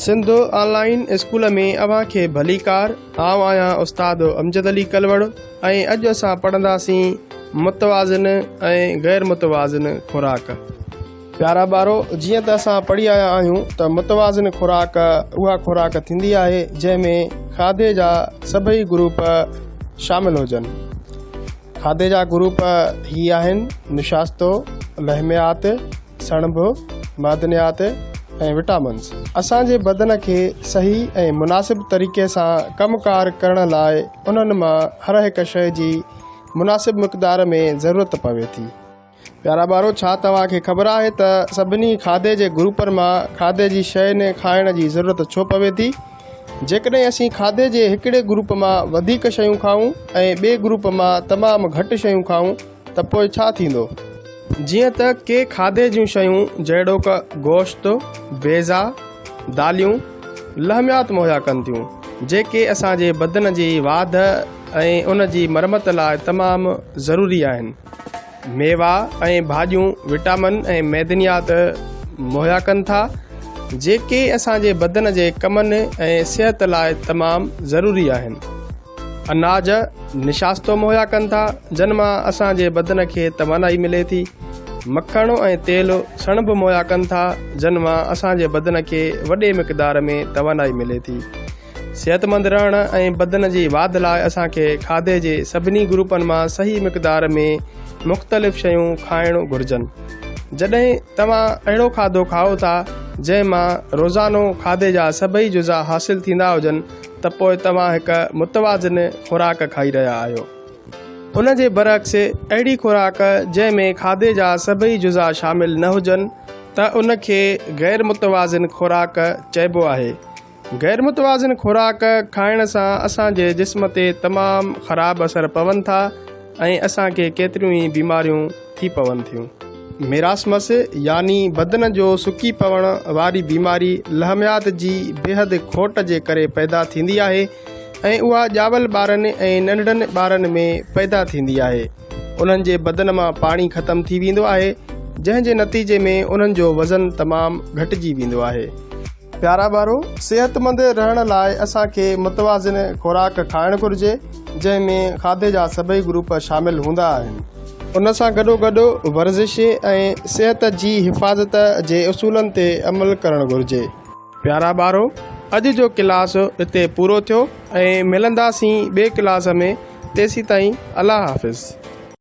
Sindh online school में अवां खे भली कार। आउं आहियां उस्ताद अमजद अली कलवड़ ऐं अॼु असां पढ़ंदासीं मुतवाज़िन ऐं गैर मुतवाज़िन खुराक। प्यारा ॿारो, जीअं त असां पढ़ी आया आहियूं त मुतवाज़िन खुराक उहा खुराक थींदी आहे जंहिंमें खाधे जा सभई ग्रुप शामिल हुजनि। खाधे जा ग्रुप ही आहिनि: निशास्तो, लहमियात, सणभ, मादनियात ऐं विटामिन्स। असांजे बदन खे सही ऐं मुनासिब तरीक़े सां कमुकार करण लाइ उन्हनि मां हर हिकु शइ जी मुनासिब मिक़दार में ज़रूरत पवे थी। प्यारा ॿारो, छा तव्हांखे ख़बर आहे त सभिनी खाधे जे ग्रुपनि मां खाधे जी शइ खाइण जी ज़रूरत छो पवे थी? जेकॾहिं असीं खाधे जे हिकिड़े ग्रुप मां वधीक शयूं खाऊं ऐं ॿिए ग्रुप मां तमामु घटि शयूं खाऊं त पोइ छा थींदो? जीअं त के खाधे जूं शयूं जहिड़ोक गोश्त, बेज़ा, दालियूं, लहमियात मुहैया कनि थियूं, जेके असांजे बदन जी वाध ऐं उन जी मरमत लाइ तमामु ज़रूरी आहिनि। मेवा ऐं भाॼियूं विटामिन ऐं मैदनियात मुहैया कनि था, जेके असांजे बदन जे कमनि ऐं सिहत लाइ तमामु ज़रूरी आहिनि। अनाज निशास्तो मुहैया कनि था, जिन मां असांजे बदन खे तवानाई मिले थी। मखण ऐं तेल सणभ मुहैया कनि था, जिन मां असांजे बदन खे वॾे मिक़दार में तवानाई मिले थी। सिहतमंद रहण ऐं बदन जी वाध लाइ असांखे खाधे जे सभिनी ग्रुपनि मां सही मिक़दार में मुख़्तलिफ़ शयूं खाइणु घुरिजनि। जॾहिं तव्हां अहिड़ो खाधो खाओ था जंहिं मां रोज़ानो खाधे जा सभई जुज़ा हासिल थींदा हुजनि त पोइ तव्हां हिकु मुतवाज़िन खुराक खाई रहिया आहियो। उन जे बरअक्स अहिड़ी खुराक जंहिंमें खाधे जा सभई जुज़ा शामिल न हुजनि त उन खे गैर मुतवाज़िन खुराक चइबो आहे। गैर मुतवाज़िन खुराक खाइण सां असांजे जिस्म ते तमामु ख़राबु असर पवनि था ऐं असांखे केतिरियूं ई बीमारियूं थी पवनि थियूं। मेरास्मस यानी बदन जो सुकी पवण वारी बीमारी लहमियात जी बेहद खोट जे करे पैदा थींदी आहे ऐं उहा ॼावल ॿारनि ऐं नंढड़नि ॿारनि में पैदा थींदी आहे। उन्हनि जे बदन मां पाणी ख़तमु थी वेंदो आहे, जंहिं जे नतीजे में उन्हनि जो वज़न तमामु घटिजी वेंदो आहे। प्यारा ॿारो, सिहतमंद रहण लाइ असांखे मुतवाज़िन खुराक खाइणु घुरिजे, जंहिंमें खाधे जा सभई ग्रुप शामिल हूंदा आहिनि। उन सां गॾोगॾु वर्ज़िश ऐं सिहत जी हिफ़ाज़त जे उसूलनि ते अमल करणु घुरिजे। प्यारा ॿारो, अॼु जो क्लास हिते पूरो थियो ऐं मिलंदासीं ॿिए क्लास में। तेसीं ताईं अल्लाह हाफ़िज़।